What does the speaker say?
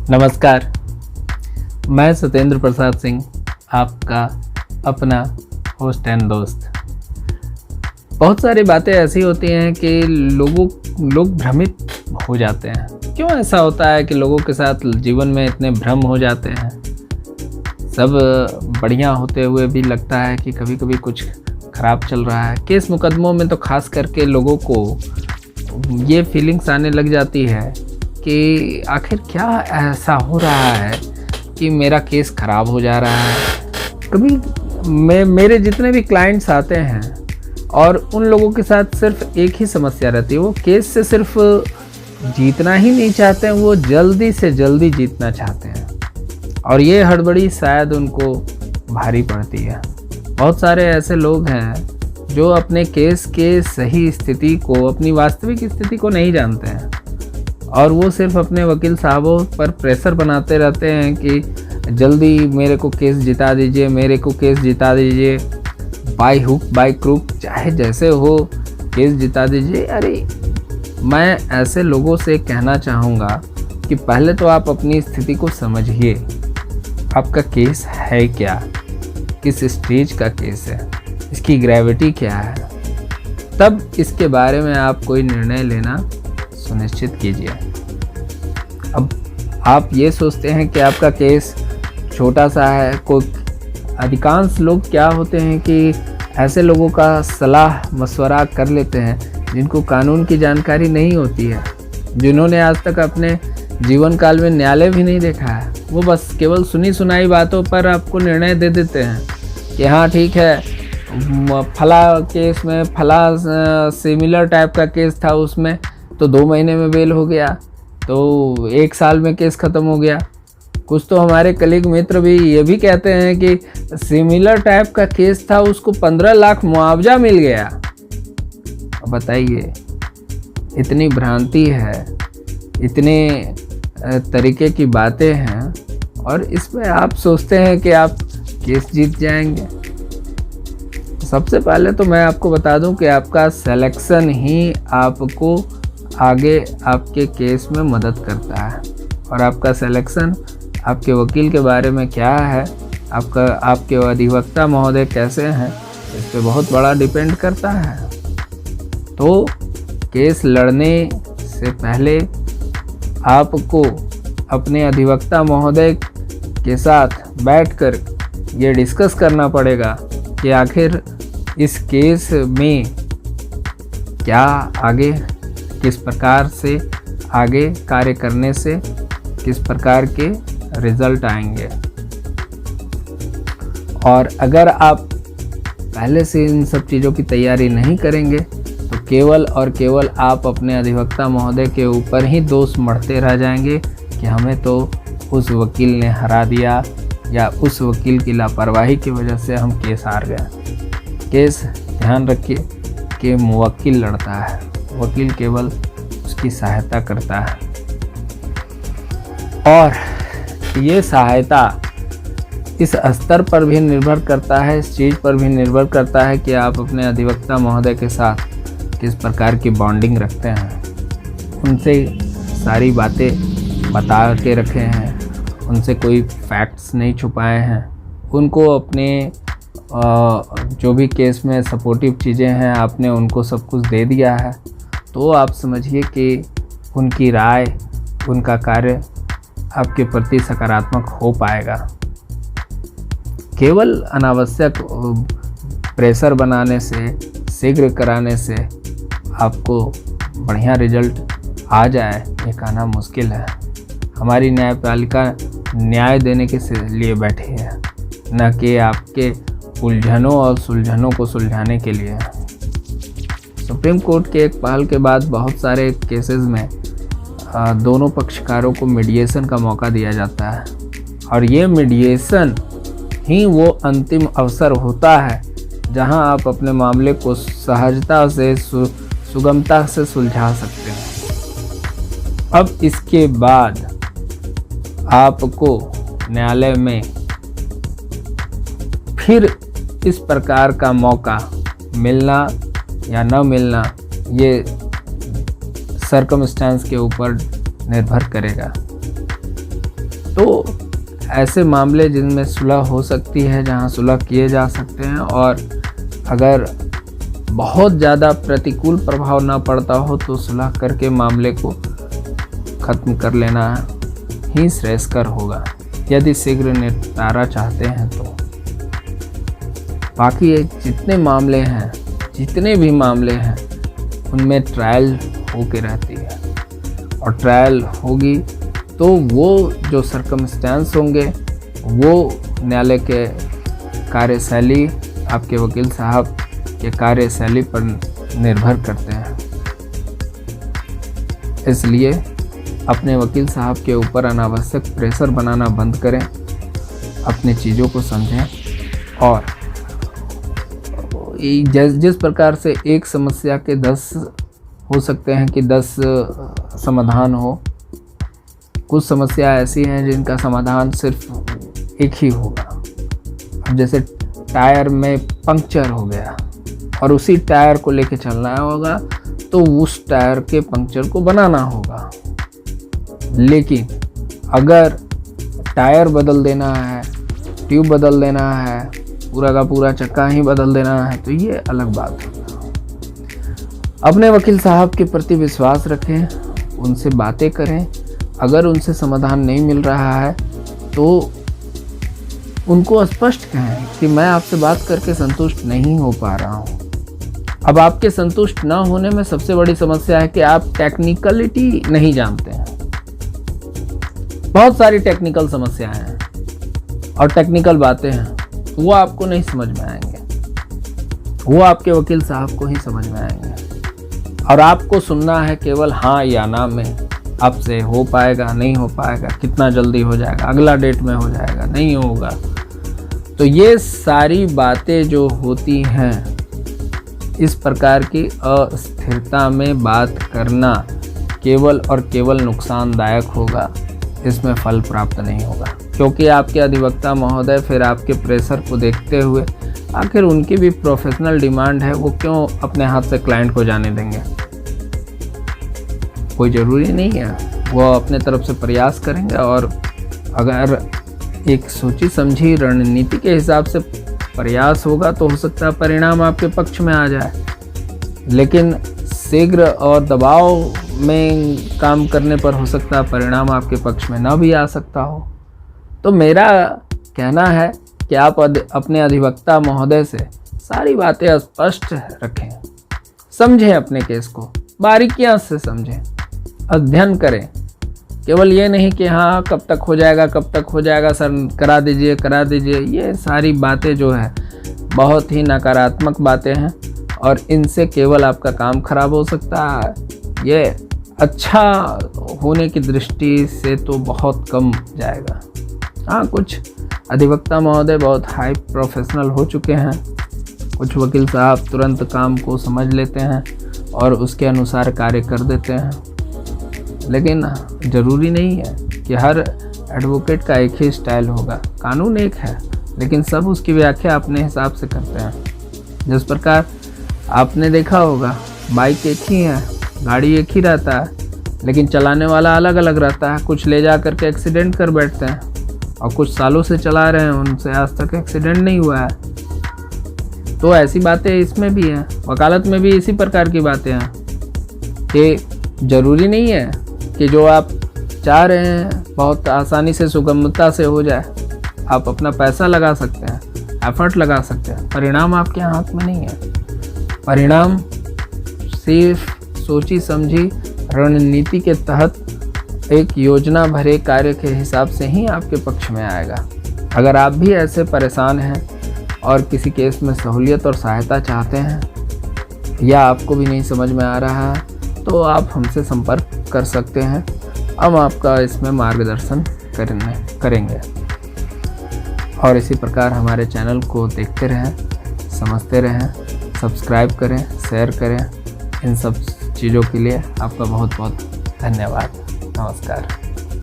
नमस्कार, मैं सत्येंद्र प्रसाद सिंह, आपका अपना होस्ट एंड दोस्त। बहुत सारी बातें ऐसी होती हैं कि लोग भ्रमित हो जाते हैं। क्यों ऐसा होता है कि लोगों के साथ जीवन में इतने भ्रम हो जाते हैं? सब बढ़िया होते हुए भी लगता है कि कभी कभी कुछ खराब चल रहा है। केस मुकदमों में तो खास करके लोगों को ये फीलिंग्स आने लग जाती है कि आखिर क्या ऐसा हो रहा है कि मेरा केस ख़राब हो जा रहा है। कभी मेरे जितने भी क्लाइंट्स आते हैं और उन लोगों के साथ सिर्फ एक ही समस्या रहती है, वो केस से सिर्फ जीतना ही नहीं चाहते हैं, वो जल्दी से जल्दी जीतना चाहते हैं और ये हड़बड़ी शायद उनको भारी पड़ती है। बहुत सारे ऐसे लोग हैं जो अपने केस के सही स्थिति को, अपनी वास्तविक स्थिति को नहीं जानते हैं और वो सिर्फ अपने वकील साहबों पर प्रेशर बनाते रहते हैं कि जल्दी मेरे को केस जिता दीजिए, मेरे को केस जिता दीजिए, बाय हुक बाय क्रूक, चाहे जैसे हो केस जिता दीजिए। अरे मैं ऐसे लोगों से कहना चाहूँगा कि पहले तो आप अपनी स्थिति को समझिए। आपका केस है क्या, किस स्टेज का केस है, इसकी ग्रेविटी क्या है, तब इसके बारे में आप कोई निर्णय लेना सुनिश्चित कीजिए। अब आप ये सोचते हैं कि आपका केस छोटा सा है। कोई अधिकांश लोग क्या होते हैं कि ऐसे लोगों का सलाह मशवरा कर लेते हैं जिनको कानून की जानकारी नहीं होती है, जिन्होंने आज तक अपने जीवन काल में न्यायालय भी नहीं देखा है। वो बस केवल सुनी सुनाई बातों पर आपको निर्णय दे देते हैं कि हाँ ठीक है, फला केस में फला सिमिलर टाइप का केस था, उसमें तो 2 महीने में बेल हो गया, तो 1 साल में केस ख़त्म हो गया। कुछ तो हमारे कलीग मित्र भी ये भी कहते हैं कि सिमिलर टाइप का केस था, उसको 15 लाख मुआवजा मिल गया। अब बताइए, इतनी भ्रांति है, इतने तरीके की बातें हैं और इसमें आप सोचते हैं कि आप केस जीत जाएंगे। सबसे पहले तो मैं आपको बता दूं कि आपका सिलेक्शन ही आपको आगे आपके केस में मदद करता है और आपका सिलेक्शन आपके वकील के बारे में क्या है, आपके अधिवक्ता महोदय कैसे हैं, इस पे बहुत बड़ा डिपेंड करता है। तो केस लड़ने से पहले आपको अपने अधिवक्ता महोदय के साथ बैठकर ये डिस्कस करना पड़ेगा कि आखिर इस केस में क्या आगे, किस प्रकार से आगे कार्य करने से किस प्रकार के रिजल्ट आएंगे। और अगर आप पहले से इन सब चीज़ों की तैयारी नहीं करेंगे तो केवल और केवल आप अपने अधिवक्ता महोदय के ऊपर ही दोष मढ़ते रह जाएंगे कि हमें तो उस वकील ने हरा दिया या उस वकील की लापरवाही की वजह से हम केस हार गए। केस ध्यान रखिए कि मुवक्किल लड़ता है, वकील केवल उसकी सहायता करता है और ये सहायता इस स्तर पर भी निर्भर करता है, इस चीज़ पर भी निर्भर करता है कि आप अपने अधिवक्ता महोदय के साथ किस प्रकार की बॉन्डिंग रखते हैं। उनसे सारी बातें बता के रखे हैं, उनसे कोई फैक्ट्स नहीं छुपाए हैं, उनको अपने जो भी केस में सपोर्टिव चीज़ें हैं आपने उनको सब कुछ दे दिया है। तो आप समझिए कि उनकी राय, उनका कार्य आपके प्रति सकारात्मक हो पाएगा। केवल अनावश्यक प्रेशर बनाने से, शीघ्र कराने से आपको बढ़िया रिजल्ट आ जाए, ये कहना मुश्किल है। हमारी न्यायपालिका न्याय देने के लिए बैठी है, न कि आपके उलझनों और सुलझनों को सुलझाने के लिए। सुप्रीम कोर्ट के एक पहल के बाद बहुत सारे केसेस में दोनों पक्षकारों को मीडिएशन का मौका दिया जाता है और ये मीडिएशन ही वो अंतिम अवसर होता है जहां आप अपने मामले को सहजता से, सुगमता से सुलझा सकते हैं। अब इसके बाद आपको न्यायालय में फिर इस प्रकार का मौका मिलना या न मिलना, ये सर्कमस्टेंस के ऊपर निर्भर करेगा। तो ऐसे मामले जिनमें सुलह हो सकती है, जहां सुलह किए जा सकते हैं, और अगर बहुत ज़्यादा प्रतिकूल प्रभाव ना पड़ता हो तो सुलह करके मामले को ख़त्म कर लेना ही श्रेयस्कर होगा, यदि शीघ्र निपटारा चाहते हैं तो। बाकी ये जितने भी मामले हैं उनमें ट्रायल होके रहती है, और ट्रायल होगी तो वो जो सर्कमस्टेंस होंगे वो न्यायालय के कार्यशैली, आपके वकील साहब के कार्यशैली पर निर्भर करते हैं। इसलिए अपने वकील साहब के ऊपर अनावश्यक प्रेशर बनाना बंद करें, अपनी चीज़ों को समझें, और जिस प्रकार से एक समस्या के 10 हो सकते हैं कि 10 समाधान हो, कुछ समस्या ऐसी हैं जिनका समाधान सिर्फ एक ही होगा। अब जैसे टायर में पंक्चर हो गया और उसी टायर को लेके चलना होगा, तो उस टायर के पंक्चर को बनाना होगा। लेकिन अगर टायर बदल देना है, ट्यूब बदल देना है, पूरा का पूरा चक्का ही बदल देना है, तो ये अलग बात है। अपने वकील साहब के प्रति विश्वास रखें, उनसे बातें करें। अगर उनसे समाधान नहीं मिल रहा है तो उनको स्पष्ट कहें कि मैं आपसे बात करके संतुष्ट नहीं हो पा रहा हूँ। अब आपके संतुष्ट ना होने में सबसे बड़ी समस्या है कि आप टेक्निकलिटी नहीं जानते हैं। बहुत सारी टेक्निकल समस्याएं हैं और टेक्निकल बातें हैं, वो आपको नहीं समझ में आएंगे, वो आपके वकील साहब को ही समझ में आएंगे। और आपको सुनना है केवल हाँ या ना में, आपसे हो पाएगा, नहीं हो पाएगा, कितना जल्दी हो जाएगा, अगला डेट में हो जाएगा, नहीं होगा। तो ये सारी बातें जो होती हैं, इस प्रकार की अस्थिरता में बात करना केवल और केवल नुकसानदायक होगा, इसमें फल प्राप्त नहीं होगा। क्योंकि आपके अधिवक्ता महोदय फिर आपके प्रेशर को देखते हुए, आखिर उनकी भी प्रोफेशनल डिमांड है, वो क्यों अपने हाथ से क्लाइंट को जाने देंगे? कोई ज़रूरी नहीं है, वो अपने तरफ से प्रयास करेंगे, और अगर एक सोची समझी रणनीति के हिसाब से प्रयास होगा तो हो सकता है परिणाम आपके पक्ष में आ जाए। लेकिन शीघ्र और दबाव में काम करने पर हो सकता है परिणाम आपके पक्ष में ना भी आ सकता हो। तो मेरा कहना है कि आप अपने अधिवक्ता महोदय से सारी बातें स्पष्ट रखें, समझें, अपने केस को बारीकियां से समझें, अध्ययन करें। केवल ये नहीं कि हाँ कब तक हो जाएगा सर, करा दीजिए। ये सारी बातें जो है बहुत ही नकारात्मक बातें हैं, और इनसे केवल आपका काम खराब हो सकता है। ये अच्छा होने की दृष्टि से तो बहुत कम जाएगा। हाँ, कुछ अधिवक्ता महोदय बहुत हाई प्रोफेशनल हो चुके हैं, कुछ वकील साहब तुरंत काम को समझ लेते हैं और उसके अनुसार कार्य कर देते हैं। लेकिन ज़रूरी नहीं है कि हर एडवोकेट का एक ही स्टाइल होगा। कानून एक है, लेकिन सब उसकी व्याख्या अपने हिसाब से करते हैं। जिस प्रकार आपने देखा होगा, बाइक एक ही है, गाड़ी एक ही रहता है, लेकिन चलाने वाला अलग अलग रहता है। कुछ ले जा करके एक्सीडेंट कर बैठते हैं, और कुछ सालों से चला रहे हैं, उनसे आज तक एक्सीडेंट नहीं हुआ है। तो ऐसी बातें इसमें भी हैं, वकालत में भी इसी प्रकार की बातें हैं कि ज़रूरी नहीं है कि जो आप चाह रहे हैं बहुत आसानी से, सुगमता से हो जाए। आप अपना पैसा लगा सकते हैं, एफर्ट लगा सकते हैं, परिणाम आपके हाथ में नहीं है। परिणाम सिर्फ सोची समझी रणनीति के तहत एक योजना भरे कार्य के हिसाब से ही आपके पक्ष में आएगा। अगर आप भी ऐसे परेशान हैं और किसी केस में सहूलियत और सहायता चाहते हैं, या आपको भी नहीं समझ में आ रहा है, तो आप हमसे संपर्क कर सकते हैं। हम आपका इसमें मार्गदर्शन करेंगे। और इसी प्रकार हमारे चैनल को देखते रहें, समझते रहें, सब्सक्राइब करें, शेयर करें। इन सब चीज़ों के लिए आपका बहुत बहुत धन्यवाद। नमस्कार।